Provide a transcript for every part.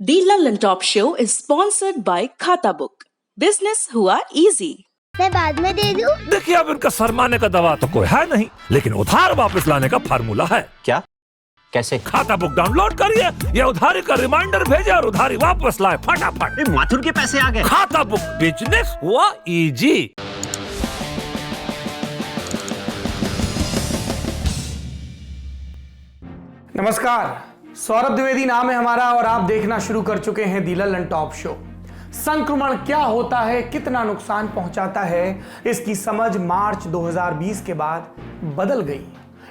The London Top Show is sponsored by खाता book. Business हुआ easy. मैं बाद में दे दूं? देखिए, अब इनका शर्माने का दवा तो कोई है नहीं, लेकिन उधार वापस लाने का फार्मूला है। क्या? कैसे? खाता बुक डाउनलोड करिए, ये उधारी का रिमाइंडर भेजे और उधारी वापस लाए फटाफट। माथुर के पैसे आ गए। खाता बुक, बिजनेस हुआ इजी। नमस्कार, सौरभ द्विवेदी नाम है हमारा और आप देखना शुरू कर चुके हैं दी लंदन टॉप शो। संक्रमण क्या होता है, कितना नुकसान पहुंचाता है, इसकी समझ मार्च 2020 के बाद बदल गई।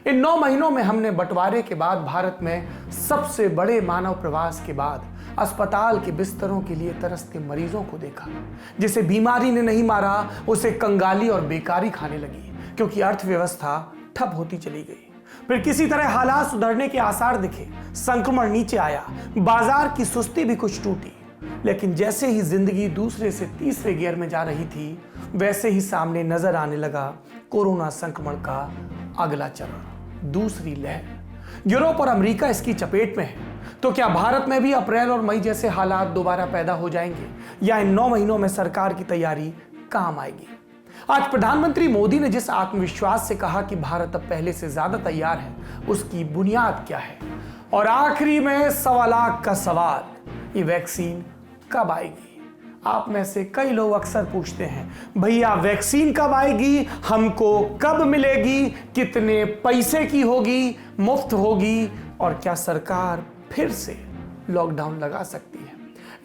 इन 9 महीनों में हमने बंटवारे के बाद भारत में सबसे बड़े मानव प्रवास के बाद अस्पताल के बिस्तरों के लिए तरसते मरीजों को देखा। जिसे बीमारी ने नहीं मारा उसे कंगाली और बेकारी खाने लगी, क्योंकि अर्थव्यवस्था ठप होती चली गई। फिर किसी तरह हालात सुधरने के आसार दिखे, संक्रमण नीचे आया, बाजार की सुस्ती भी कुछ टूटी। लेकिन जैसे ही जिंदगी दूसरे से तीसरे गियर में जा रही थी, वैसे ही सामने नजर आने लगा कोरोना संक्रमण का अगला चरण, दूसरी लहर। यूरोप और अमेरिका इसकी चपेट में है, तो क्या भारत में भी अप्रैल और मई जैसे हालात दोबारा पैदा हो जाएंगे, या इन 9 महीनों में सरकार की तैयारी काम आएगी? आज प्रधानमंत्री मोदी ने जिस आत्मविश्वास से कहा कि भारत अब पहले से ज्यादा तैयार है, उसकी बुनियाद क्या है? और आखिरी में 1.25 लाख का सवाल, ये वैक्सीन कब आएगी? आप में से कई लोग अक्सर पूछते हैं, भैया वैक्सीन कब आएगी, हमको कब मिलेगी, कितने पैसे की होगी, मुफ्त होगी, और क्या सरकार फिर से लॉकडाउन लगा सकती है?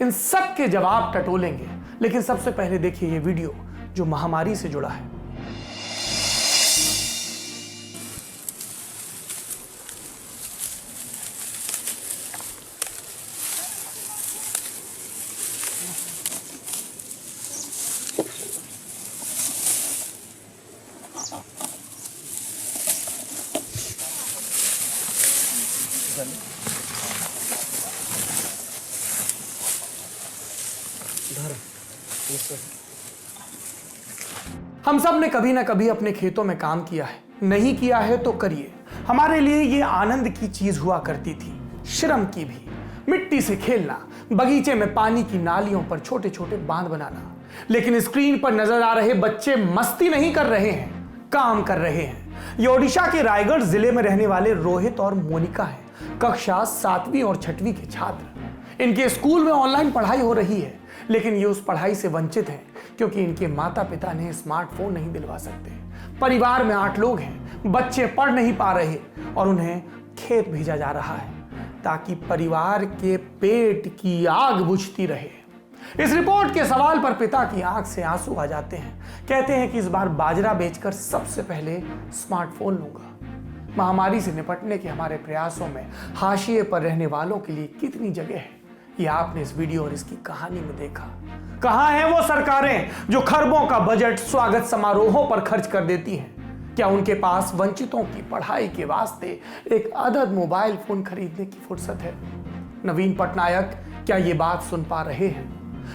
इन सब के जवाब टटोलेंगे, लेकिन सबसे पहले देखिए ये वीडियो जो महामारी से जुड़ा है। हम सब ने कभी ना कभी अपने खेतों में काम किया है, नहीं किया है तो करिए। हमारे लिए ये आनंद की चीज हुआ करती थी, श्रम की भी। मिट्टी से खेलना, बगीचे में पानी की नालियों पर छोटे छोटे बांध बनाना। लेकिन स्क्रीन पर नजर आ रहे बच्चे मस्ती नहीं कर रहे हैं, काम कर रहे हैं। ये ओडिशा के रायगढ़ जिले में रहने वाले रोहित और मोनिका हैं, कक्षा 7वीं और 6वीं के छात्र। इनके स्कूल में ऑनलाइन पढ़ाई हो रही है, लेकिन ये उस पढ़ाई से वंचित हैं क्योंकि इनके माता पिता ने स्मार्टफोन नहीं दिलवा सकते। परिवार में 8 लोग हैं, बच्चे पढ़ नहीं पा रहे और उन्हें खेत भेजा जा रहा है ताकि परिवार के पेट की आग बुझती रहे। इस रिपोर्ट के सवाल पर पिता की आंख से आंसू आ जाते हैं। कहते हैं कि इस बार बाजरा बेचकर सबसे पहले स्मार्टफोन लूंगा। महामारी से निपटने के हमारे प्रयासों में हाशिए पर रहने वालों के लिए कितनी जगह है, ये आपने इस वीडियो और इसकी कहानी में देखा। कहां हैं वो सरकारें जो खरबों का बजट स्वागत समारोहों पर खर्च कर देती हैं? क्या उनके पास वंचितों की पढ़ाई के वास्ते एक अदद मोबाइल फोन खरीदने की फुर्सत है? नवीन पटनायक क्या ये बात सुन पा रहे हैं?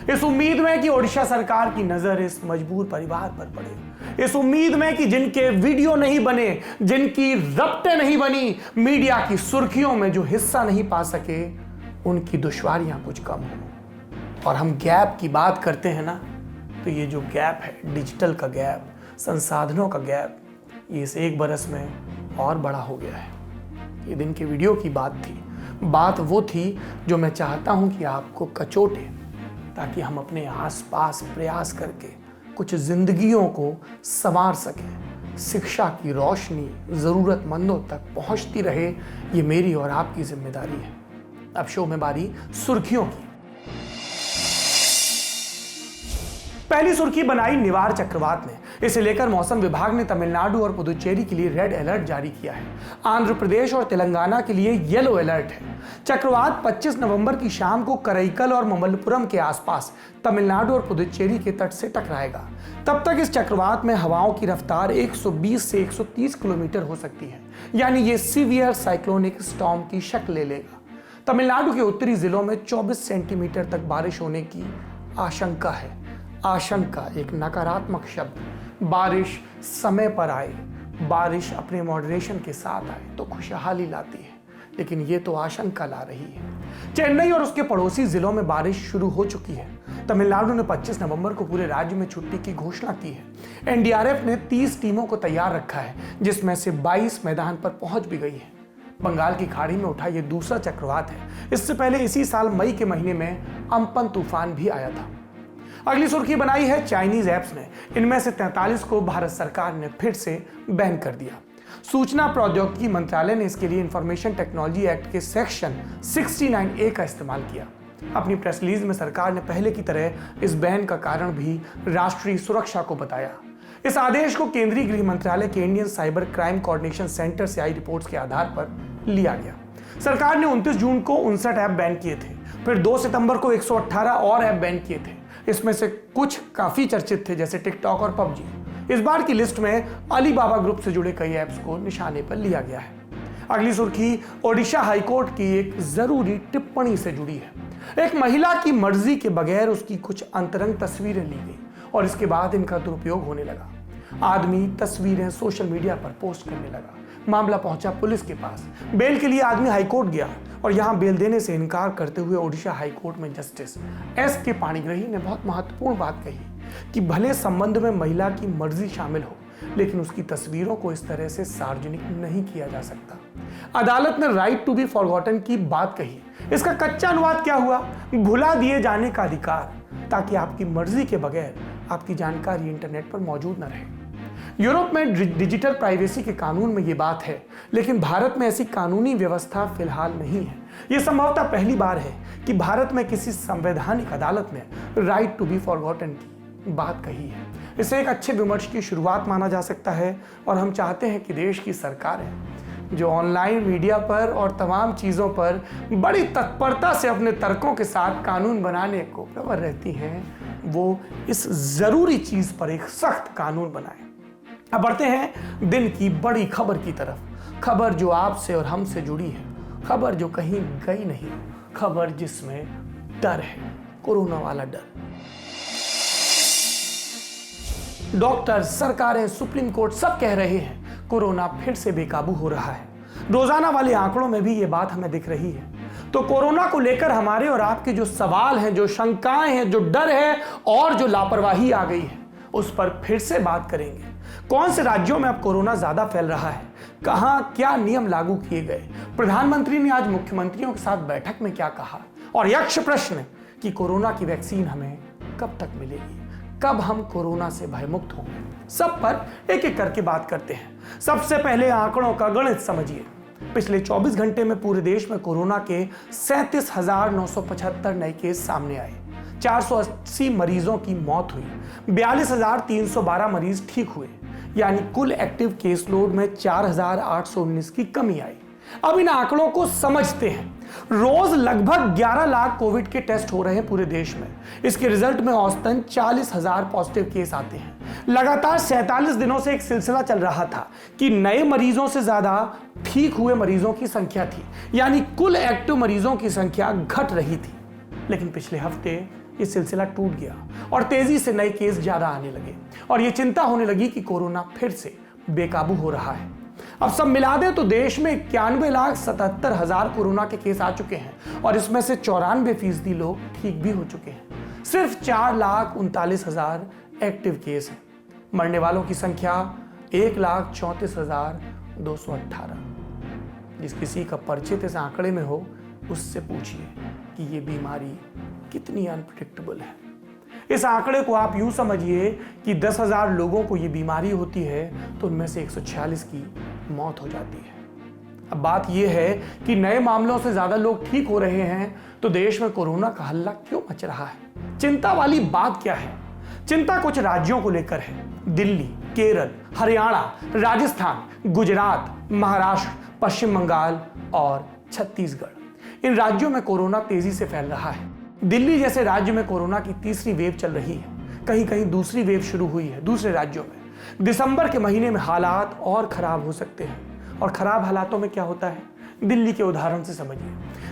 इस उम्मीद में कि ओडिशा सरकार की नजर इस मजबूर परिवार पर पड़े, इस उम्मीद में कि जिनके वीडियो नहीं बने, जिनकी रपटें नहीं बनी, मीडिया की सुर्खियों में जो हिस्सा नहीं पा सके, उनकी दुश्वारियां कुछ कम हो। और हम गैप की बात करते हैं ना, तो ये जो गैप है, डिजिटल का गैप, संसाधनों का गैप, ये इस 1 बरस में और बड़ा हो गया है। ये दिन के वीडियो की बात थी, बात वो थी जो मैं चाहता हूं कि आपको कचोटे, ताकि हम अपने आसपास प्रयास करके कुछ जिंदगियों को संवार सकें। शिक्षा की रोशनी जरूरतमंदों तक पहुंचती रहे, ये मेरी और आपकी जिम्मेदारी है। अब शो में बारी सुर्खियों की। पहली सुर्खी बनाई निवार चक्रवात ने। इसे लेकर मौसम विभाग ने तमिलनाडु और पुदुचेरी के लिए रेड अलर्ट जारी किया है। आंध्र प्रदेश और तेलंगाना के लिए येलो अलर्ट है। चक्रवात 25 नवंबर की शाम को करईकल और ममल्लपुरम के आसपास तमिलनाडु और पुदुचेरी के तट से टकराएगा। तब तक इस चक्रवात में हवाओं की रफ्तार 120 से 130 किलोमीटर हो सकती है, यानी ये सीवियर साइक्लोनिक स्टॉर्म की शक्ल ले लेगा। तमिलनाडु के उत्तरी जिलों में 24 सेंटीमीटर तक बारिश होने की आशंका है। आशंका एक नकारात्मक शब्द। बारिश समय पर आए, बारिश अपने मॉडरेशन के साथ आए तो खुशहाली लाती है, लेकिन ये तो आशंका ला रही है। चेन्नई और उसके पड़ोसी जिलों में बारिश शुरू हो चुकी है। तमिलनाडु ने 25 नवंबर को पूरे राज्य में छुट्टी की घोषणा की है। एनडीआरएफ ने 30 टीमों को तैयार रखा है, जिसमें से 22 मैदान पर पहुंच भी गई है। बंगाल की खाड़ी में उठा यह दूसरा चक्रवात है। इससे पहले इसी साल मई के महीने में अम्पन तूफान भी आया था। अगली सुर्खी बनाई है चाइनीज ऐप्स ने। इनमें से 43 को भारत सरकार ने फिर से बैन कर दिया। सूचना प्रौद्योगिकी मंत्रालय ने इसके लिए इंफॉर्मेशन टेक्नोलॉजी एक्ट के सेक्शन 69A का इस्तेमाल किया। अपनी प्रेस रिलीज में सरकार ने पहले की तरह इस बैन का कारण भी राष्ट्रीय सुरक्षा को बताया। इस आदेश को केंद्रीय गृह मंत्रालय के Indian cyber crime coordination centre से आई रिपोर्ट्स के आधार पर लिया गया। सरकार ने 29 जून को 59 ऐप बैन किए थे। फिर 2 सितंबर को 118 और ऐप बैन किए थे। इसमें से कुछ काफी चर्चित थे, जैसे टिकटॉक और पबजी। इस बार की लिस्ट में अलीबाबा ग्रुप से जुड़े कई ऐप्स को निशाने पर लिया गया है। अगली सुर्खी ओडिशा हाईकोर्ट की एक जरूरी टिप्पणी से जुड़ी है। एक महिला की मर्जी के बगैर उसकी कुछ अंतरंग तस्वीरें ली गई और इसके बाद इनका दुरुपयोग होने लगा। आदमी तस्वीरें सोशल मीडिया पर पोस्ट करने लगा। मामला पहुंचा पुलिस के पास। बेल के लिए आदमी हाईकोर्ट गया और यहां बेल देने से इनकार करते हुए ओडिशा हाईकोर्ट में जस्टिस S.K. पाणिग्राही ने बहुत महत्वपूर्ण बात कही कि भले संबंध में महिला की मर्जी शामिल हो, लेकिन उसकी तस्वीरों को इस तरह से सार्वजनिक नहीं किया जा सकता। अदालत ने राइट टू बी फॉरगॉटन की बात कही। इसका कच्चा अनुवाद क्या हुआ? भुला दिए जाने का अधिकार, ताकि आपकी मर्जी के बगैर आपकी जानकारी इंटरनेट पर मौजूद न रहे। यूरोप में डिजिटल प्राइवेसी के कानून में ये बात है, लेकिन भारत में ऐसी कानूनी व्यवस्था फिलहाल नहीं है। यह संभवतः पहली बार है कि भारत में किसी संवैधानिक अदालत ने राइट टू बी फॉरगॉटन की बात कही है। इसे एक अच्छे विमर्श की शुरुआत माना जा सकता है और हम चाहते हैं कि देश की सरकारें, जो ऑनलाइन मीडिया पर और तमाम चीज़ों पर बड़ी तत्परता से अपने तर्कों के साथ कानून बनाने को प्रवृत्त रहती हैं, वो इस ज़रूरी चीज़ पर एक सख्त कानून बनाएं। अब बढ़ते हैं दिन की बड़ी खबर की तरफ। खबर जो आपसे और हमसे जुड़ी है, खबर जो कहीं गई नहीं, खबर जिसमें डर है, कोरोना वाला डर। डॉक्टर, सरकारें, सुप्रीम कोर्ट सब कह रहे हैं कोरोना फिर से बेकाबू हो रहा है। रोजाना वाले आंकड़ों में भी ये बात हमें दिख रही है। तो कोरोना को लेकर हमारे और आपके जो सवाल हैं, जो शंकाएं हैं, जो डर है और जो लापरवाही आ गई है, उस पर फिर से बात करेंगे। कौन से राज्यों में अब कोरोना ज्यादा फैल रहा है, कहां क्या नियम लागू किए गए, प्रधानमंत्री ने आज मुख्यमंत्रियों के साथ बैठक में क्या कहा, और यक्ष प्रश्न कि कोरोना की वैक्सीन हमें कब तक मिलेगी, कब हम कोरोना से भयमुक्त होंगे, सब पर एक एक करके बात करते हैं। सबसे पहले आंकड़ों का गणित समझिए। पिछले 24 घंटे में पूरे देश में कोरोना के 37,975 नए केस सामने आए। 480 मरीजों की मौत हुई। 42,312 मरीज ठीक हुए, यानी कुल एक्टिव केस लोड में 4,819 की कमी आई। अब इन आंकड़ों को समझते हैं। रोज लगभग 11 लाख कोविड के टेस्ट हो रहे हैं पूरे देश में। इसके रिजल्ट में औसतन 40,000 पॉजिटिव केस आते हैं। लगातार 47 दिनों से एक सिलसिला चल रहा था कि नए मरीजों से ज्यादा ठीक हुए मरीजों की संख्या थी, यानी कुल एक्टिव मरीजों की संख्या घट रही थी। लेकिन पिछले हफ्ते ये सिलसिला टूट गया और तेजी से नए केस ज्यादा आने लगे और ये चिंता होने लगी कि कोरोना फिर से बेकाबू हो रहा है। अब सब मिला दें तो देश में 91,77,000 कोरोना के केस आ चुके हैं और इसमें से 94% लोग ठीक भी हो चुके हैं। सिर्फ 4,39,000 एक्टिव केस हैं। मरने वालों की संख्या 1,34,218। जिस किसी का परिचित इस आंकड़े में हो, उससे पूछिए कि ये बीमारी कितनी अनप्रेडिक्टेबल है। इस आंकड़े को आप यूं समझिए कि 10,000 लोगों को ये बीमारी होती है तो उनमें से 146 की मौत हो जाती है। अब बात यह है कि नए मामलों से ज्यादा लोग ठीक हो रहे हैं तो देश में कोरोना का हल्ला क्यों मच रहा है? चिंता वाली बात क्या है? चिंता कुछ राज्यों को लेकर है। दिल्ली, केरल, हरियाणा, राजस्थान, गुजरात, महाराष्ट्र, पश्चिम बंगाल और छत्तीसगढ़। इन राज्यों में कोरोना तेजी से फैल रहा है। दिल्ली जैसे राज्य में कोरोना की तीसरी वेव चल रही है। कहीं कहीं दूसरी वेव शुरू हुई है दूसरे राज्यों में। दिसंबर के महीने में हालात और खराब हो सकते हैं। और खराब हालातों में क्या होता है, दिल्ली के उदाहरण से समझिए।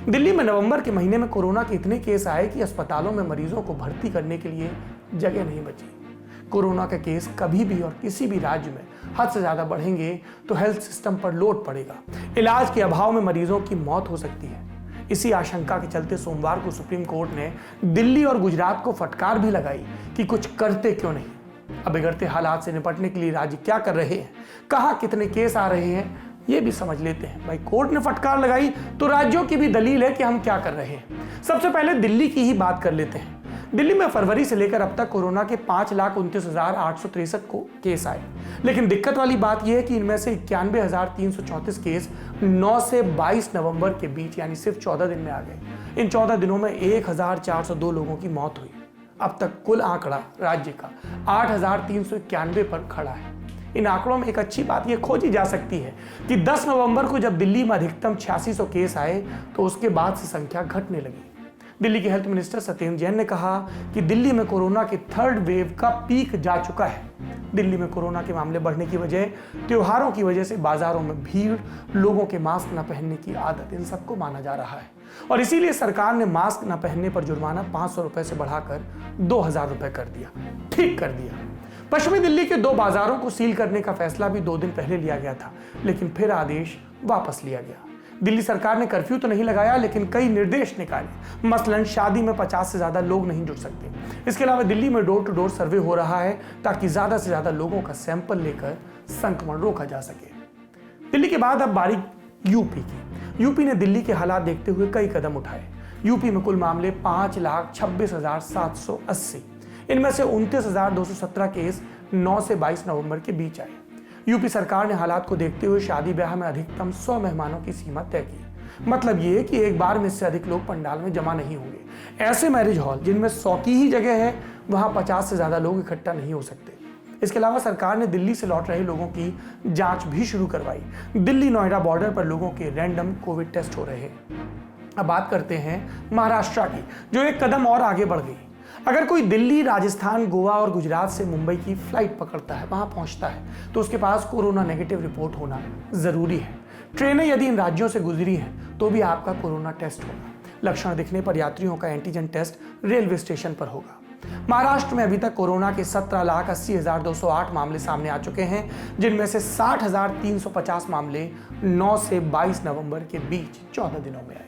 दिल्ली में नवंबर के महीने में कोरोना के इतने केस आए कि अस्पतालों में मरीजों को भर्ती करने के लिए जगह नहीं बची। कोरोना के केस कभी भी और किसी भी राज्य में हद से ज्यादा बढ़ेंगे तो हेल्थ सिस्टम पर लोड पड़ेगा। इलाज के अभाव में मरीजों की मौत हो सकती है। इसी आशंका के चलते सोमवार को सुप्रीम कोर्ट ने दिल्ली और गुजरात को फटकार भी लगाई कि कुछ करते क्यों नहीं। अब बिगड़ते हालात से निपटने के लिए राज्य क्या कर रहे हैं, कहां कितने केस आ रहे हैं, ये भी समझ लेते हैं। भाई कोर्ट ने फटकार लगाई तो राज्यों की भी दलील है कि हम क्या कर रहे हैं। सबसे पहले दिल्ली की ही बात कर लेते हैं। दिल्ली में फरवरी से लेकर अब तक कोरोना के 5,29,863 को केस आए, लेकिन दिक्कत वाली बात यह है कि इनमें से 91,334 केस 9 से 22 नवंबर के बीच यानी सिर्फ 14 दिन में आ गए। इन 14 दिनों में 1,402 लोगों की मौत हुई। अब तक कुल आंकड़ा राज्य का 8,391 पर खड़ा है। इन आंकड़ों में एक अच्छी बात यह खोजी जा सकती है कि 10 नवंबर को जब दिल्ली में अधिकतम 8600 केस आए तो उसके बाद से संख्या घटने लगी। दिल्ली के हेल्थ मिनिस्टर सत्येंद्र जैन ने कहा कि दिल्ली में कोरोना के थर्ड वेव का पीक जा चुका है। दिल्ली में कोरोना के मामले बढ़ने की वजह त्योहारों की वजह से बाजारों में भीड़, लोगों के मास्क न पहनने की आदत, इन सबको माना जा रहा है और इसीलिए सरकार ने मास्क न पहनने पर जुर्माना 500 रुपए से बढ़ाकर 2,000 रुपए कर दिया। ठीक कर दिया। पश्चिमी दिल्ली के 2 बाजारों को सील करने का फैसला भी 2 दिन पहले लिया गया था, लेकिन फिर आदेश वापस लिया गया। दिल्ली सरकार ने कर्फ्यू तो नहीं लगाया, लेकिन कई निर्देश निकाले। मसलन शादी में 50 से ज्यादा लोग नहीं जुड़ सकते। इसके अलावा दिल्ली में डोर टू डोर सर्वे हो रहा है ताकि ज्यादा से ज्यादा लोगों का सैंपल लेकर संक्रमण रोका जा सके। दिल्ली के बाद अब बारी यूपी की। यूपी ने दिल्ली के हालात देखते हुए कई कदम उठाए। यूपी में कुल मामले 5,26,780, इनमें से 29,217 केस 9 से 22 नवंबर के बीच आए। यूपी सरकार ने हालात को देखते हुए शादी ब्याह में अधिकतम 100 मेहमानों की सीमा तय की। मतलब ये कि एक बार में इससे अधिक लोग पंडाल में जमा नहीं होंगे। ऐसे मैरिज हॉल जिनमें 100 की ही जगह है, वहां 50 से ज्यादा लोग इकट्ठा नहीं हो सकते। इसके अलावा सरकार ने दिल्ली से लौट रहे लोगों की जांच भी शुरू करवाई। दिल्ली नोएडा बॉर्डर पर लोगों के रैंडम कोविड टेस्ट हो रहे हैं। अब बात करते हैं महाराष्ट्र की, जो एक कदम और आगे बढ़ गई। अगर कोई दिल्ली, राजस्थान, गोवा और गुजरात से मुंबई की फ्लाइट पकड़ता है, वहां पहुंचता है, तो उसके पास कोरोना नेगेटिव रिपोर्ट होना जरूरी है। ट्रेनें यदि इन राज्यों से गुजरी हैं तो भी आपका कोरोना टेस्ट होगा। लक्षण दिखने पर यात्रियों का एंटीजन टेस्ट रेलवे स्टेशन पर होगा। महाराष्ट्र में अभी तक कोरोना के 17,80,208 मामले सामने आ चुके हैं, जिनमें से 60,350 मामले 9 से 22 नवंबर के बीच 14 दिनों में आए।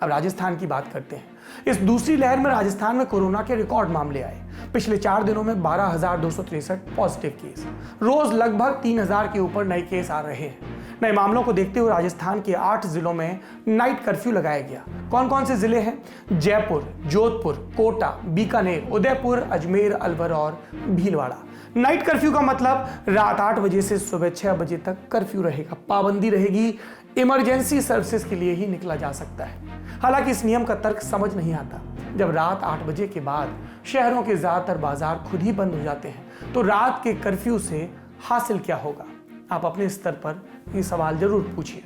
अब राजस्थान की बात करते हैं। इस दूसरी लहर में राजस्थान में कोरोना के रिकॉर्ड मामले आए। पिछले 4 दिनों में 12,263 पॉजिटिव केस, रोज लगभग 3,000 के ऊपर नए केस आ रहे हैं। नए मामलों को देखते हुए राजस्थान के 8 जिलों में नाइट कर्फ्यू लगाया गया। कौन कौन से जिले हैं? जयपुर, जोधपुर, कोटा, बीकानेर, उदयपुर, अजमेर, अलवर और भीलवाड़ा। नाइट कर्फ्यू का मतलब रात 8 बजे से सुबह 6 बजे तक कर्फ्यू रहेगा। पाबंदी रहेगी, इमरजेंसी सर्विसेज के लिए ही निकला जा सकता है। हालांकि इस नियम का तर्क समझ नहीं आता। जब रात 8 बजे के बाद शहरों के ज्यादातर बाजार खुद ही बंद हो जाते हैं, तो रात के कर्फ्यू से हासिल क्या होगा? आप अपने स्तर पर ये सवाल जरूर पूछिए।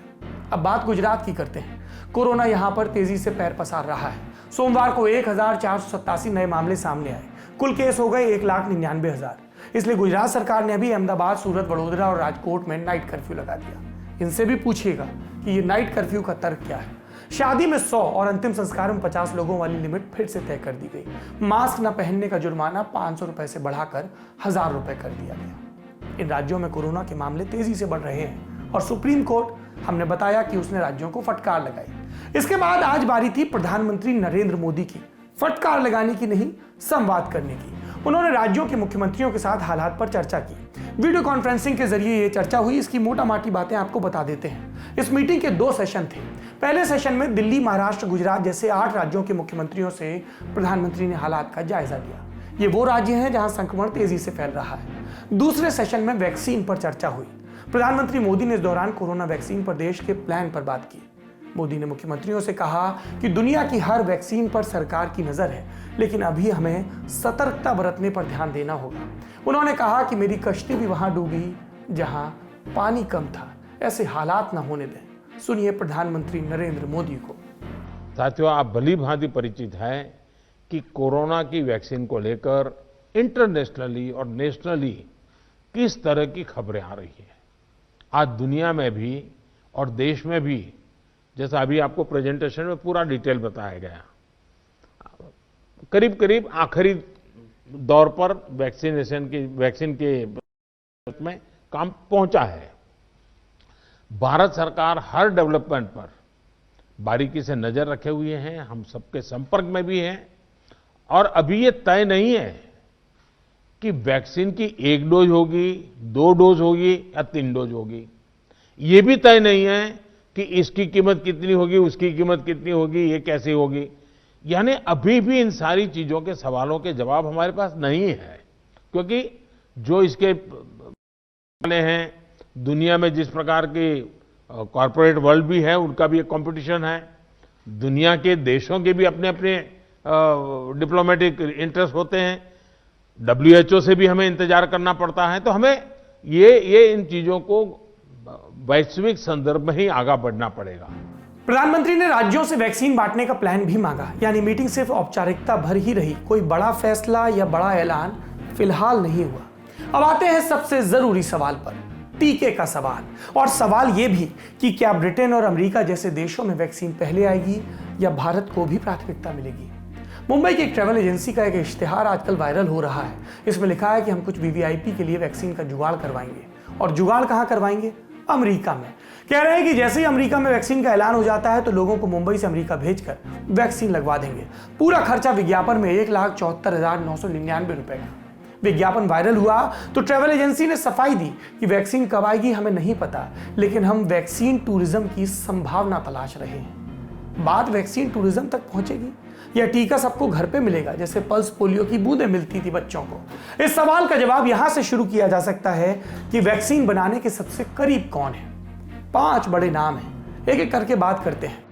अब बात गुजरात की करते हैं। कोरोना यहां पर तेजी से पैर पसार रहा है। सोमवार को 1,487 नए मामले सामने आए। कुल केस हो गए 1,99,000। इसलिए गुजरात सरकार ने अभी अहमदाबाद, सूरत, वडोदरा और राजकोट में नाइट कर्फ्यू लगा दिया। इनसे भी पूछिएगा कि ये नाइट कर्फ्यू का तर्क क्या है। शादी में 100 और अंतिम संस्कार में 50 लोगों वाली लिमिट फिर से तय कर दी गई। मास्क न पहनने का जुर्माना 500 रुपए से बढ़ाकर 1,000 रुपए कर दिया गया। इन राज्यों में कोरोना के मामले तेजी से बढ़ रहे हैं और सुप्रीम कोर्ट, हमने बताया कि उसने राज्यों को फटकार लगाई। इसके बाद आज बारी थी प्रधानमंत्री नरेंद्र मोदी की, फटकार लगाने की नहीं, संवाद करने की। उन्होंने राज्यों के मुख्यमंत्रियों के साथ हालात पर चर्चा की। वीडियो कॉन्फ्रेंसिंग के जरिए ये चर्चा हुई। इसकी मोटा माटी बातें आपको बता देते हैं। इस मीटिंग के 2 सेशन थे। पहले सेशन में दिल्ली, महाराष्ट्र, गुजरात जैसे 8 राज्यों के मुख्यमंत्रियों से प्रधानमंत्री ने हालात का जायजा लिया। ये वो राज्य हैं जहां संक्रमण तेजी से फैल रहा है। दूसरे सेशन में वैक्सीन पर चर्चा हुई। प्रधानमंत्री मोदी ने इस दौरान कोरोना वैक्सीन पर देश के प्लान पर बात की। मोदी ने मुख्यमंत्रियों से कहा कि दुनिया की हर वैक्सीन पर सरकार की नजर है, लेकिन अभी हमें सतर्कता बरतने पर ध्यान देना होगा। उन्होंने कहा कि मेरी कश्ती भी वहां डूबी जहां पानी कम था। ऐसे हालात ना होने दें। सुनिए प्रधानमंत्री नरेंद्र मोदी को। साथियों, आप भली भांति परिचित हैं कि कोरोना की वैक्सीन को लेकर इंटरनेशनली और नेशनली किस तरह की खबरें आ रही हैं। आज दुनिया में भी और देश में भी, जैसा अभी आपको प्रेजेंटेशन में पूरा डिटेल बताया गया, करीब करीब आखिरी दौर पर वैक्सीन के में काम पहुंचा है। भारत सरकार हर डेवलपमेंट पर बारीकी से नजर रखे हुए हैं, हम सबके संपर्क में भी हैं और अभी ये तय नहीं है कि वैक्सीन की 1 डोज होगी, 2 डोज होगी या 3 डोज होगी। ये भी तय नहीं है कि इसकी कीमत कितनी होगी, उसकी कीमत कितनी होगी, ये कैसे होगी। यानी अभी भी इन सारी चीजों के सवालों के जवाब हमारे पास नहीं है, क्योंकि जो इसके वाले हैं, दुनिया में जिस प्रकार के कॉरपोरेट वर्ल्ड भी है, उनका भी एक कंपटीशन है, दुनिया के देशों के भी अपने अपने डिप्लोमेटिक इंटरेस्ट होते हैं, WHO से भी हमें इंतजार करना पड़ता है। तो हमें ये इन चीजों को वैश्विक संदर्भ में ही आगे बढ़ना पड़ेगा। प्रधानमंत्री ने राज्यों से वैक्सीन बांटने का प्लान भी मांगा, यानी मीटिंग सिर्फ औपचारिकता भर ही रही, कोई बड़ा फैसला या बड़ा ऐलान फिलहाल नहीं हुआ। अब आते हैं सबसे जरूरी सवाल पर, टीके का सवाल। और सवाल यह भी कि क्या ब्रिटेन और अमेरिका जैसे देशों में वैक्सीन पहले आएगी या भारत को भी प्राथमिकता मिलेगी। मुंबई की एक ट्रैवल एजेंसी का एक इश्तिहार आजकल वायरल हो रहा है। इसमें लिखा है कि हम कुछ वीवीआईपी के लिए वैक्सीन का जुगाड़ करवाएंगे। और जुगाड़ कहां करवाएंगे? अमेरिका में। कह रहे हैं कि जैसे ही अमेरिका में वैक्सीन का ऐलान हो जाता है तो लोगों को मुंबई से अमेरिका भेजकर वैक्सीन लगवा देंगे। पूरा खर्चा विज्ञापन में 1,74,999 रुपए का। विज्ञापन वायरल हुआ तो ट्रैवल एजेंसी ने सफाई दी कि वैक्सीन कब आएगी हमें नहीं पता, लेकिन हम वैक्सीन टूरिज्म की संभावना तलाश रहे हैं। बात वैक्सीन टूरिज्म तक पहुंचेगी या टीका सबको घर पे मिलेगा जैसे पल्स पोलियो की बूंदें मिलती थी बच्चों को? इस सवाल का जवाब यहां से शुरू किया जा सकता है कि वैक्सीन बनाने के सबसे करीब कौन है। 5 बड़े नाम हैं, एक एक करके बात करते हैं।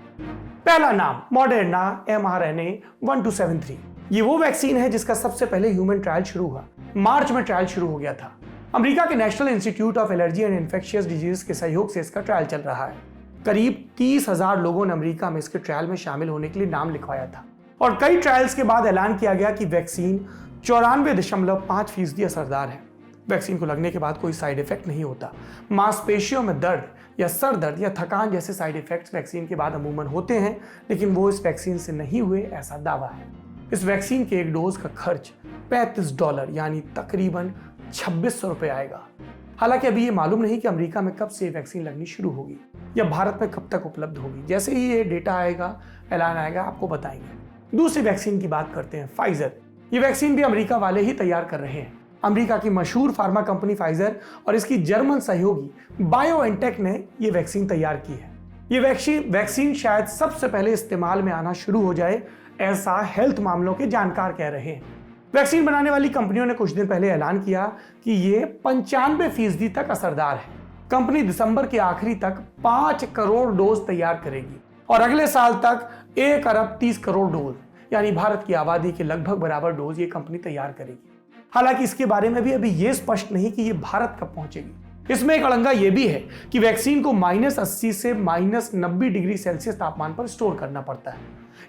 पहला नाम मॉडर्ना mRNA-1273। ये वो वैक्सीन है जिसका सबसे पहले ह्यूमन ट्रायल शुरू हुआ। मार्च में ट्रायल शुरू हो गया था। अमेरिका के national institute of allergy and infectious disease के सहयोग से इसका ट्रायल चल रहा है। करीब 30,000 लोगों ने अमेरिका में इसके ट्रायल में शामिल होने के लिए नाम लिखवाया था और कई ट्रायल्स के बाद ऐलान किया गया कि वैक्सीन 94.5% असरदार है। वैक्सीन को लगने के बाद कोई साइड इफेक्ट नहीं होता। मांसपेशियों में दर्द या सर दर्द या थकान जैसे साइड इफेक्ट्स वैक्सीन के बाद अमूमन होते हैं, लेकिन वो इस वैक्सीन से नहीं हुए ऐसा दावा है। इस वैक्सीन के 1 डोज का खर्च $35 यानी तकरीबन 2600 रुपए आएगा। हालांकि अभी ये मालूम नहीं कि अमेरिका में कब से वैक्सीन लगनी शुरू होगी या भारत में कब तक उपलब्ध होगी। जैसे ही ये डेटा आएगा, ऐलान आएगा, आपको बताएंगे। दूसरी वैक्सीन की बात करते हैं, फाइजर। ये वैक्सीन भी अमेरिका वाले ही तैयार कर रहे हैं। अमेरिका की मशहूर फार्मा कंपनी फाइजर और इसकी जर्मन सहयोगी बायोएनटेक ने ये वैक्सीन तैयार की है। ये वैक्सीन शायद सबसे पहले इस्तेमाल में आना शुरू हो जाए, ऐसा हेल्थ मामलों के जानकार कह रहे हैं। वैक्सीन बनाने वाली कंपनियों ने कुछ दिन पहले ऐलान किया कि ये 95% तक असरदार है। कंपनी दिसंबर के आखिरी तक 5 करोड़ डोज तैयार करेगी और अगले साल तक 1 अरब 30 करोड़ डोज यानी भारत की आबादी के लगभग बराबर डोज ये कंपनी तैयार करेगी। हालांकि इसके बारे में भी अभी ये स्पष्ट नहीं कि ये भारत कब पहुंचेगी। इसमें एक अड़ंगा ये भी है कि वैक्सीन को -80 से -90 डिग्री सेल्सियस तापमान पर स्टोर करना पड़ता है,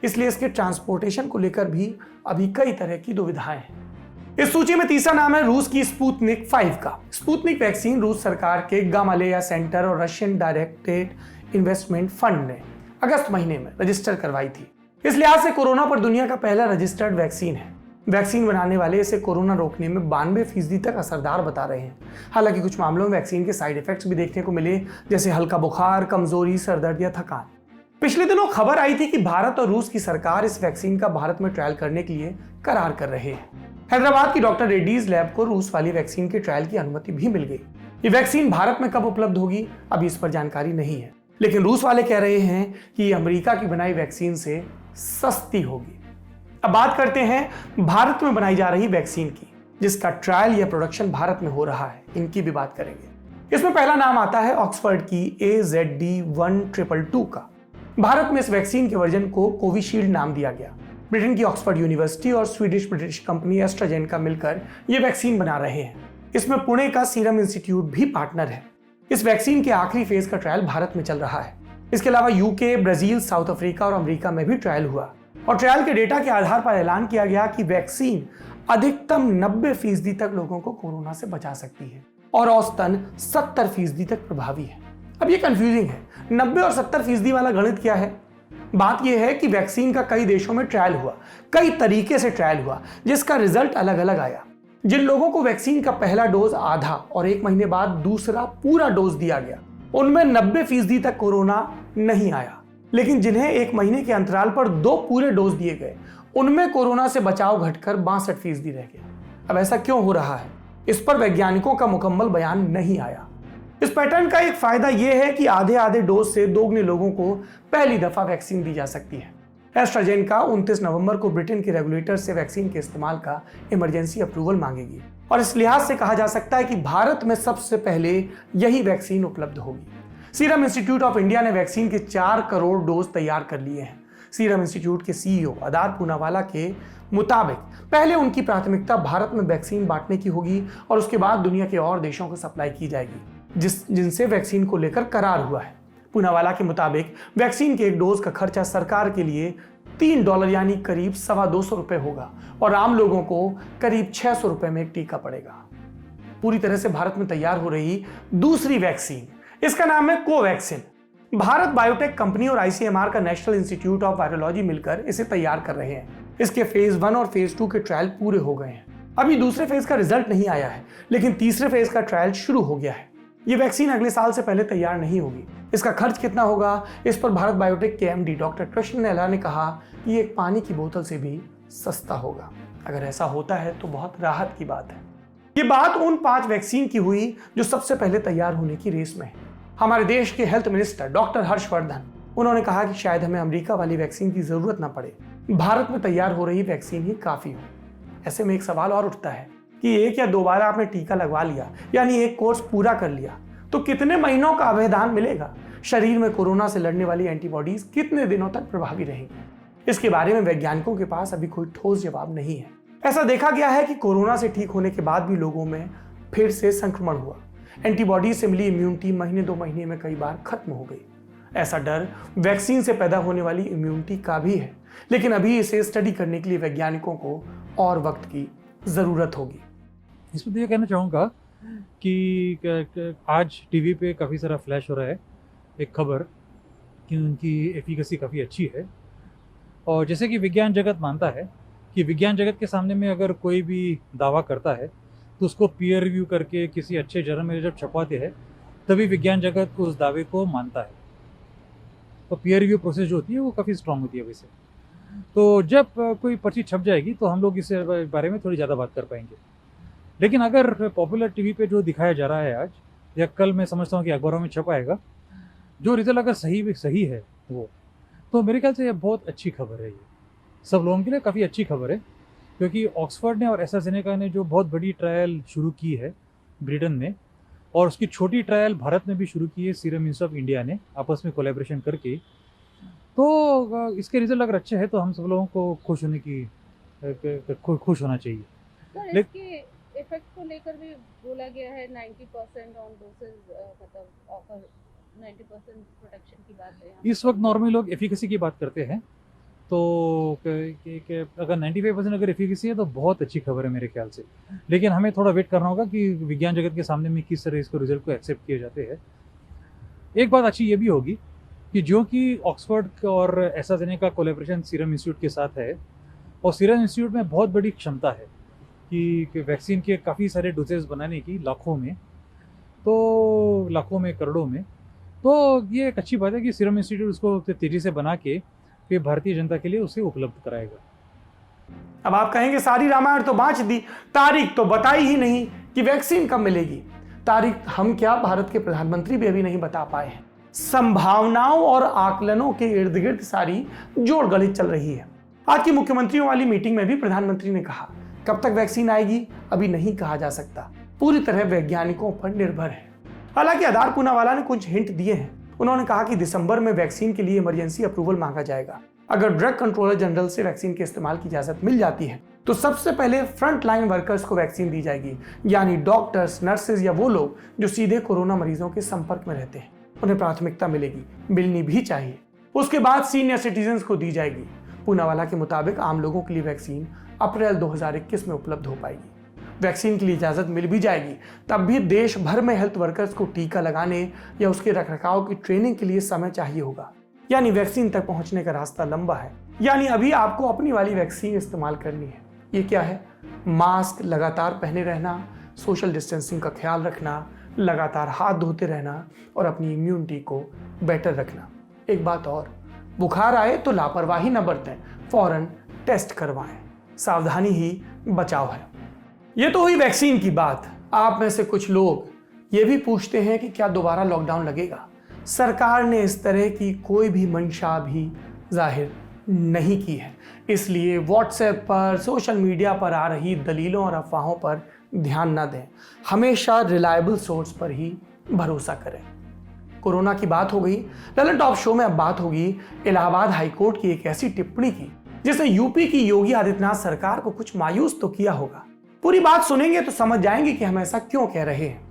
इसलिए इसके ट्रांसपोर्टेशन को लेकर भी अभी कई तरह की दुविधाएं हैं। इस सूची में तीसरा नाम है रूस की स्पुतनिक 5 का। स्पुतनिक वैक्सीन रूस सरकार के गामालेया सेंटर और रशियन डायरेक्टेड इन्वेस्टमेंट फंड ने अगस्त महीने में रजिस्टर करवाई थी। इस लिहाज से कोरोना पर दुनिया का पहला रजिस्टर्ड वैक्सीन है। वैक्सीन बनाने वाले इसे कोरोना रोकने में 92% तक असरदार बता रहे हैं। हालांकि कुछ मामलों में वैक्सीन के साइड इफेक्ट्स भी देखने को मिले, जैसे हल्का बुखार, कमजोरी, सरदर्द या थकान। पिछले दिनों खबर आई थी कि भारत और रूस की सरकार इस वैक्सीन का भारत में ट्रायल करने के लिए करार कर रहे हैं। हैदराबाद की डॉक्टर रेड्डीज लैब को रूस वाली वैक्सीन के ट्रायल की अनुमति भी मिल गई। ये वैक्सीन भारत में कब उपलब्ध होगी अभी इस पर जानकारी नहीं है, लेकिन रूस वाले कह रहे हैं कि ये अमेरिका की बनाई वैक्सीन से सस्ती होगी। अब बात करते हैं भारत में बनाई जा रही वैक्सीन की, जिसका ट्रायल या प्रोडक्शन भारत में हो रहा है। इनकी भी बात करेंगे। इसमें पहला नाम आता है ऑक्सफोर्ड की AZD1222 का। भारत में इस वैक्सीन के वर्जन को कोविशील्ड नाम दिया गया। ब्रिटेन की ऑक्सफोर्ड यूनिवर्सिटी और स्वीडिश ब्रिटिश कंपनी एस्ट्राजेनेका मिलकर यह वैक्सीन बना रहे हैं। इसमें पुणे का सीरम इंस्टीट्यूट भी पार्टनर है। इस वैक्सीन के आखिरी फेज का ट्रायल भारत में चल रहा है। इसके अलावा यूके, ब्राजील, साउथ अफ्रीका और अमेरिका में भी ट्रायल हुआ और ट्रायल के डेटा के आधार पर ऐलान किया गया कि वैक्सीन अधिकतम 90% तक लोगों को कोरोना से बचा सकती है और औसतन 70% तक प्रभावी है। अब ये कंफ्यूजिंग है, 90 और 70% वाला गणित क्या है? बात यह है कि वैक्सीन का कई देशों में ट्रायल हुआ, कई तरीके से ट्रायल हुआ, जिसका रिजल्ट अलग अलग आया। जिन लोगों को वैक्सीन का पहला डोज आधा और 1 महीने बाद दूसरा पूरा डोज दिया गया, उनमें 90% तक कोरोना नहीं आया। लेकिन जिन्हें 1 महीने के अंतराल पर 2 पूरे डोज दिए गए, उनमें कोरोना से बचाव घटकर 62% रह गया। अब ऐसा क्यों हो रहा है, इस पर वैज्ञानिकों का मुकम्मल बयान नहीं आया। इस पैटर्न का एक फायदा यह है कि आधे डोज से दोगुने लोगों को पहली दफा वैक्सीन दी जा सकती है। एस्ट्राजेनेका 29 नवंबर को ब्रिटेन के रेगुलेटर से वैक्सीन के इस्तेमाल का इमरजेंसी अप्रूवल मांगेगी और इस लिहाज से कहा जा सकता है कि भारत में सबसे पहले यही वैक्सीन उपलब्ध होगी। सीरम इंस्टीट्यूट ऑफ इंडिया ने वैक्सीन के 4 करोड़ डोज तैयार कर लिए हैं। सीरम इंस्टीट्यूट के सीईओ अदार पूनावाला के मुताबिक पहले उनकी प्राथमिकता भारत में वैक्सीन बांटने की होगी और उसके बाद दुनिया के और देशों को सप्लाई की जाएगी जिनसे वैक्सीन को लेकर करार हुआ है। पूनावाला के मुताबिक वैक्सीन के 1 डोज का खर्चा सरकार के लिए $3 यानी करीब $225 होगा और आम लोगों को करीब $600 में एक टीका पड़ेगा। पूरी तरह से भारत में तैयार हो रही दूसरी वैक्सीन, इसका नाम है कोवैक्सिन। भारत बायोटेक कंपनी और आईसीएमआर का नेशनल इंस्टीट्यूट ऑफ वायरोलॉजी मिलकर इसे तैयार कर रहे हैं। इसके फेज 1 और फेज 2 के ट्रायल पूरे हो गए हैं। अभी दूसरे फेज का रिजल्ट नहीं आया है, लेकिन तीसरे फेज का ट्रायल शुरू हो गया है। ये वैक्सीन अगले साल से पहले तैयार नहीं होगी। इसका खर्च कितना होगा, इस पर भारत बायोटेक के एमडी डॉक्टर कृष्ण नेला ने कहा कि ये एक पानी की बोतल से भी सस्ता होगा। अगर ऐसा होता है तो बहुत राहत की बात है। ये बात उन 5 वैक्सीन की हुई जो सबसे पहले तैयार होने की रेस में है। हमारे देश के हेल्थ मिनिस्टर डॉक्टर हर्षवर्धन, उन्होंने कहा कि शायद हमें अमेरिका वाली वैक्सीन की जरूरत ना पड़े, भारत में तैयार हो रही वैक्सीन ही काफी हो। ऐसे में एक सवाल और उठता है कि 1 या 2 बार आपने टीका लगवा लिया, यानी एक कोर्स पूरा कर लिया, तो कितने महीनों का अभयदान मिलेगा? शरीर में कोरोना से लड़ने वाली एंटीबॉडीज कितने दिनों तक प्रभावी रहेंगी? इसके बारे में वैज्ञानिकों के पास अभी कोई ठोस जवाब नहीं है। ऐसा देखा गया है कि कोरोना से ठीक होने के बाद भी लोगों में फिर से संक्रमण हुआ। एंटीबॉडीज से मिली इम्यूनिटी महीने 2 महीने में कई बार खत्म हो गई। ऐसा डर वैक्सीन से पैदा होने वाली इम्यूनिटी का भी है, लेकिन अभी इसे स्टडी करने के लिए वैज्ञानिकों को और वक्त की जरूरत होगी। इसमें तो ये कहना चाहूँगा कि आज टीवी पे काफ़ी सारा फ्लैश हो रहा है एक खबर कि उनकी एफिकेसी काफ़ी अच्छी है, और जैसे कि विज्ञान जगत मानता है कि विज्ञान जगत के सामने में अगर कोई भी दावा करता है तो उसको पीयर रिव्यू करके किसी अच्छे जर्नल में जब छपवाते हैं तभी विज्ञान जगत उस दावे को मानता है। तो पीयर रिव्यू प्रोसेस जो होती है वो काफ़ी स्ट्रांग होती है वैसे। तो जब कोई पर्ची छप जाएगी तो हम लोग इस बारे में थोड़ी ज़्यादा बात कर पाएंगे। लेकिन अगर पॉपुलर टीवी पे जो दिखाया जा रहा है आज या कल, मैं समझता हूँ कि अखबारों में छप आएगा, जो रिजल्ट अगर सही है वो, तो मेरे ख्याल से ये बहुत अच्छी खबर है। ये सब लोगों के लिए काफ़ी अच्छी खबर है, क्योंकि ऑक्सफोर्ड ने और एस्ट्राजेनेका ने जो बहुत बड़ी ट्रायल शुरू की है ब्रिटेन में, और उसकी छोटी ट्रायल भारत में भी शुरू की है सीरम इंस्टीट्यूट ऑफ इंडिया ने आपस में कोलैबोरेशन करके, तो इसके रिजल्ट अगर अच्छे हैं तो हम सब लोगों को खुश होना चाहिए। सर, इसके इफेक्ट को लेकर भी बोला गया है 90% ऑन डोसेज, मतलब ऑफर 90% प्रोटेक्शन की बात है। इस वक्त नॉर्मली लोग एफिकेसी की बात करते हैं, तो अगर 95% अगर एफिकेसी है तो बहुत अच्छी खबर है मेरे ख्याल से। लेकिन हमें थोड़ा वेट करना होगा कि विज्ञान जगत के सामने में किस तरह इसको रिजल्ट को एक्सेप्ट किए जाते हैं। एक बात अच्छी ये भी होगी कि जो कि ऑक्सफोर्ड और एस्ट्राजेनेका कोलैबोरेशन सीरम इंस्टीट्यूट के साथ है, और सीरम इंस्टीट्यूट में बहुत बड़ी क्षमता है कि वैक्सीन के काफ़ी सारे डोसेज बनाने की, लाखों में करोड़ों में। तो ये एक अच्छी बात है कि सीरम इंस्टीट्यूट उसको तेज़ी से बना के फिर भारतीय जनता के लिए उसे उपलब्ध कराएगा। अब आप कहेंगे सारी रामायण तो बाँच दी, तारीख तो बताई ही नहीं कि वैक्सीन कब मिलेगी। तारीख हम क्या, भारत के प्रधानमंत्री भी अभी नहीं बता पाए हैं। संभावनाओं और आकलनों के इर्द गिर्द सारी जोड़ गणित चल रही है। आज की मुख्यमंत्रियों वाली मीटिंग में भी प्रधानमंत्री ने कहा कब तक वैक्सीन आएगी अभी नहीं कहा जा सकता, पूरी तरह वैज्ञानिकों पर निर्भर है। हालांकि अदार पूनावाला ने कुछ हिंट दिए हैं। उन्होंने कहा कि दिसंबर में वैक्सीन के लिए इमरजेंसी अप्रूवल मांगा जाएगा। अगर ड्रग कंट्रोलर जनरल से वैक्सीन के इस्तेमाल की इजाजत मिल जाती है तो सबसे पहले फ्रंट लाइन वर्कर्स को वैक्सीन दी जाएगी, यानी डॉक्टर्स, नर्सेज या वो लोग जो सीधे कोरोना मरीजों के संपर्क में रहते हैं, उन्हें प्राथमिकता मिलेगी, मिलनी भी चाहिए। उसके बाद सीनियर सिटीजन को दी जाएगी। पूनावाला के मुताबिक आम लोगों के लिए वैक्सीन अप्रैल 2021 में उपलब्ध हो पाएगी। वैक्सीन के लिए इजाजत मिल भी जाएगी, तब भी देश भर में हेल्थ वर्कर्स को टीका लगाने या उसके रखरखाव की ट्रेनिंग के लिए समय चाहिए होगा। यानी वैक्सीन तक पहुंचने का रास्ता लंबा है। यानी अभी आपको अपनी वाली वैक्सीन इस्तेमाल करनी है। ये क्या है? मास्क लगातार पहने रहना, सोशल डिस्टेंसिंग का ख्याल रखना, लगातार हाथ धोते रहना और अपनी इम्यूनिटी को बेटर रखना। एक बात और, बुखार आए तो लापरवाही न बरतें, फौरन टेस्ट करवाएं। सावधानी ही बचाव है। ये तो हुई वैक्सीन की बात। आप में से कुछ लोग ये भी पूछते हैं कि क्या दोबारा लॉकडाउन लगेगा। सरकार ने इस तरह की कोई भी मंशा भी जाहिर नहीं की है, इसलिए व्हाट्सएप पर, सोशल मीडिया पर आ रही दलीलों और अफवाहों पर ध्यान न दें। हमेशा रिलायबल सोर्स पर ही भरोसा करें। कोरोना की बात हो गई, ललन टॉप शो में अब बात होगी इलाहाबाद हाईकोर्ट की एक ऐसी टिप्पणी की जिसने यूपी की योगी आदित्यनाथ सरकार को कुछ मायूस तो किया होगा। पूरी बात सुनेंगे तो समझ जाएंगे कि हम ऐसा क्यों कह रहे हैं।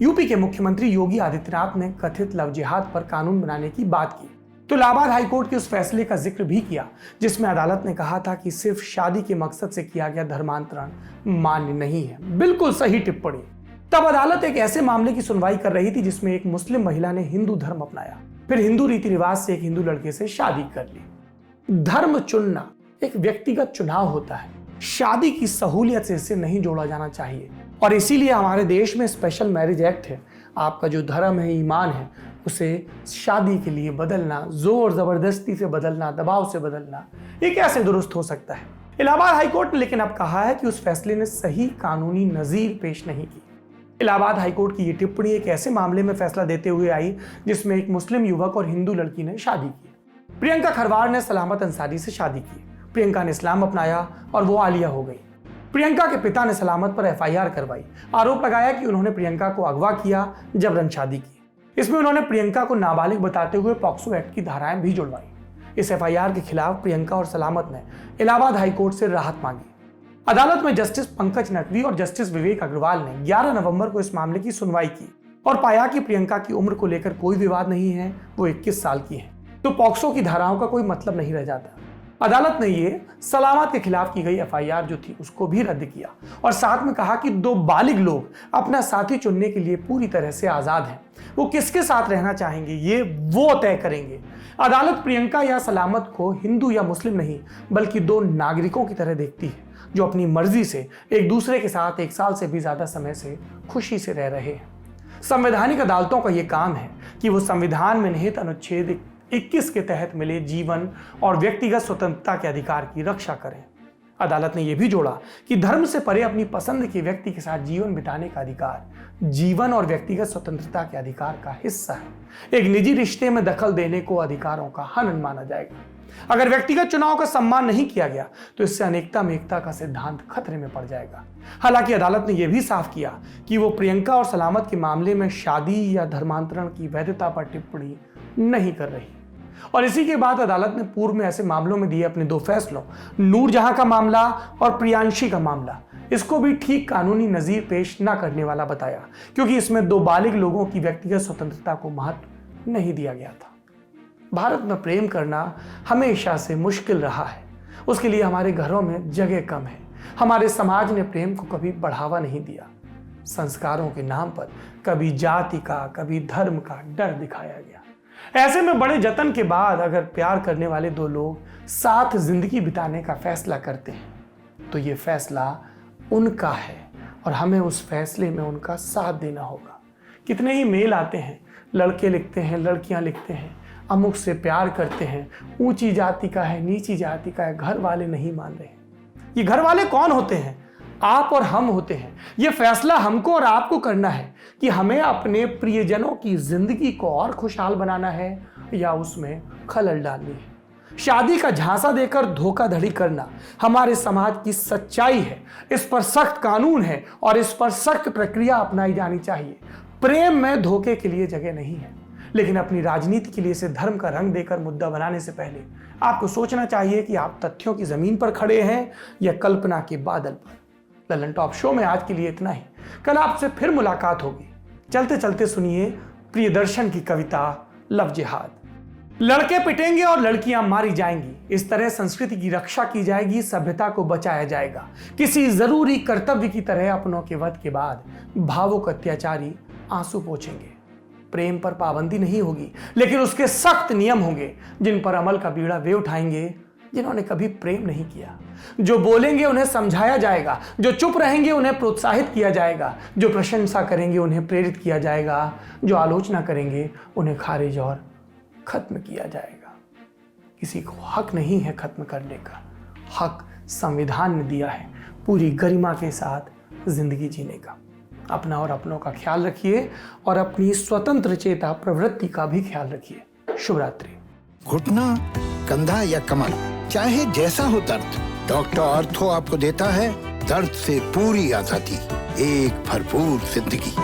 यूपी के मुख्यमंत्री योगी आदित्यनाथ ने कथित लव जिहाद पर कानून बनाने की बात की तो इलाहाबाद हाईकोर्ट के उस फैसले का जिक्र भी किया जिसमें अदालत ने कहा था कि सिर्फ शादी के मकसद से किया गया धर्मांतरण मान्य नहीं है। बिल्कुल सही टिप्पणी। तब अदालत एक ऐसे मामले की सुनवाई कर रही थी जिसमें एक मुस्लिम महिला ने हिंदू धर्म अपनाया, फिर हिंदू रीति रिवाज से एक हिंदू लड़के से शादी कर ली। धर्म चुनना एक व्यक्तिगत चुनाव होता है, शादी की सहूलियत से इसे नहीं जोड़ा जाना चाहिए और इसीलिए हमारे देश में स्पेशल मैरिज एक्ट है। आपका जो धर्म है, ईमान है, उसे शादी के लिए बदलना, जोर जबरदस्ती से बदलना, दबाव से बदलना, ये कैसे दुरुस्त हो सकता है। इलाहाबाद हाईकोर्ट ने लेकिन अब कहा है कि उस फैसले ने सही कानूनी नजीर पेश नहीं की। इलाहाबाद हाईकोर्ट की ये टिप्पणी एक ऐसे मामले में फैसला देते हुए आई जिसमें एक मुस्लिम युवक और हिंदू लड़की ने शादी की। प्रियंका खरवार ने सलामत अंसारी से शादी की। प्रियंका ने इस्लाम अपनाया और वो आलिया हो गई। प्रियंका के पिता ने सलामत पर एफआईआर करवाई। आरोप लगाया कि उन्होंने प्रियंका को अगवा किया, जबरन शादी की। इसमें उन्होंने प्रियंका को नाबालिग बताते हुए पॉक्सो एक्ट की धाराएं भी जुड़वाई। इस एफआईआर के खिलाफ प्रियंका और सलामत ने इलाहाबाद हाईकोर्ट से राहत मांगी। अदालत में जस्टिस पंकज नकवी और जस्टिस विवेक अग्रवाल ने 11 नवंबर को इस मामले की सुनवाई की और पाया कि प्रियंका की उम्र को लेकर कोई विवाद नहीं है, वो 21 साल की है, तो पॉक्सो की धाराओं का कोई मतलब नहीं रह जाता। अदालत ने ये सलामत के खिलाफ की गई एफआईआर जो थी उसको भी रद्द किया और साथ में कहा कि दो बालिग लोग अपना साथी चुनने के लिए पूरी तरह से आजाद हैं। वो किसके साथ रहना चाहेंगे ये वो तय करेंगे। अदालत प्रियंका या सलामत को हिंदू या मुस्लिम नहीं बल्कि दो नागरिकों की तरह देखती है जो अपनी मर्जी से एक दूसरे के साथ 1 साल से भी ज्यादा समय से खुशी से रह रहे हैं। संवैधानिक अदालतों का ये काम है कि वो संविधान में निहित अनुच्छेद 21 के तहत मिले जीवन और व्यक्तिगत स्वतंत्रता के अधिकार की रक्षा करें। अदालत ने यह भी जोड़ा कि धर्म से परे अपनी पसंद के व्यक्ति के साथ जीवन बिताने का अधिकार जीवन और व्यक्तिगत स्वतंत्रता के अधिकार का हिस्सा है। एक निजी रिश्ते में दखल देने को अधिकारों का हनन माना जाएगा। अगर व्यक्तिगत चुनाव का सम्मान नहीं किया गया तो इससे अनेकता में एकता का सिद्धांत खतरे में पड़ जाएगा। हालांकि अदालत ने यह भी साफ किया कि वो प्रियंका और सलामत के मामले में शादी या धर्मांतरण की वैधता पर टिप्पणी नहीं कर रही। और इसी के बाद अदालत ने पूर्व में ऐसे मामलों में दिए अपने 2 फैसलों, नूरजहां का मामला और प्रियांशी का मामला, इसको भी ठीक कानूनी नजीर पेश न करने वाला बताया क्योंकि इसमें 2 बालिग लोगों की व्यक्तिगत स्वतंत्रता को महत्व नहीं दिया गया था। भारत में प्रेम करना हमेशा से मुश्किल रहा है, उसके लिए हमारे घरों में जगह कम है। हमारे समाज ने प्रेम को कभी बढ़ावा नहीं दिया। संस्कारों के नाम पर कभी जाति का, कभी धर्म का डर दिखाया गया। ऐसे में बड़े जतन के बाद अगर प्यार करने वाले 2 लोग साथ जिंदगी बिताने का फैसला करते हैं तो ये फैसला उनका है और हमें उस फैसले में उनका साथ देना होगा। कितने ही मेल आते हैं, लड़के लिखते हैं, लड़कियां लिखते हैं, अमुक से प्यार करते हैं, ऊंची जाति का है, नीची जाति का है, घर वाले नहीं मान रहे। ये घर वाले कौन होते हैं? आप और हम होते हैं। ये फैसला हमको और आपको करना है कि हमें अपने प्रियजनों की जिंदगी को और खुशहाल बनाना है या उसमें खलल डालनी है। शादी का झांसा देकर धोखाधड़ी करना हमारे समाज की सच्चाई है। इस पर सख्त कानून है और इस पर सख्त प्रक्रिया अपनाई जानी चाहिए। प्रेम में धोखे के लिए जगह नहीं है, लेकिन अपनी राजनीति के लिए इसे धर्म का रंग देकर मुद्दा बनाने से पहले आपको सोचना चाहिए कि आप तथ्यों की जमीन पर खड़े हैं या कल्पना के बादल पर। ललन टॉप शो में आज के लिए इतना ही। कल आपसे फिर मुलाकात होगी। चलते चलते सुनिए प्रियदर्शन की कविता लव जिहाद। लड़के पिटेंगे और लड़कियां मारी जाएंगी, इस तरह संस्कृति की रक्षा की जाएगी, सभ्यता को बचाया जाएगा। किसी जरूरी कर्तव्य की तरह अपनों के वध के बाद भावुक अत्याचारी आंसू पोंछेंगे। प्रेम पर पाबंदी नहीं होगी, लेकिन उसके सख्त नियम होंगे जिन पर अमल का बीड़ा वे उठाएंगे जिन्होंने कभी प्रेम नहीं किया। जो बोलेंगे उन्हें समझाया जाएगा, जो चुप रहेंगे उन्हें प्रोत्साहित किया जाएगा, जो प्रशंसा करेंगे उन्हें प्रेरित किया जाएगा, जो आलोचना करेंगे उन्हें खारिज और खत्म किया जाएगा। किसी को हक नहीं है खत्म करने का। हक संविधान ने दिया है पूरी गरिमा के साथ जिंदगी जीने का। अपना और अपनों का ख्याल रखिए और अपनी स्वतंत्र चेता प्रवृत्ति का भी ख्याल रखिए। शुभ रात्रि। घुटना, कंधा या कमर, चाहे जैसा हो दर्द, डॉक्टर ऑर्थो आपको देता है दर्द से पूरी आजादी, एक भरपूर जिंदगी।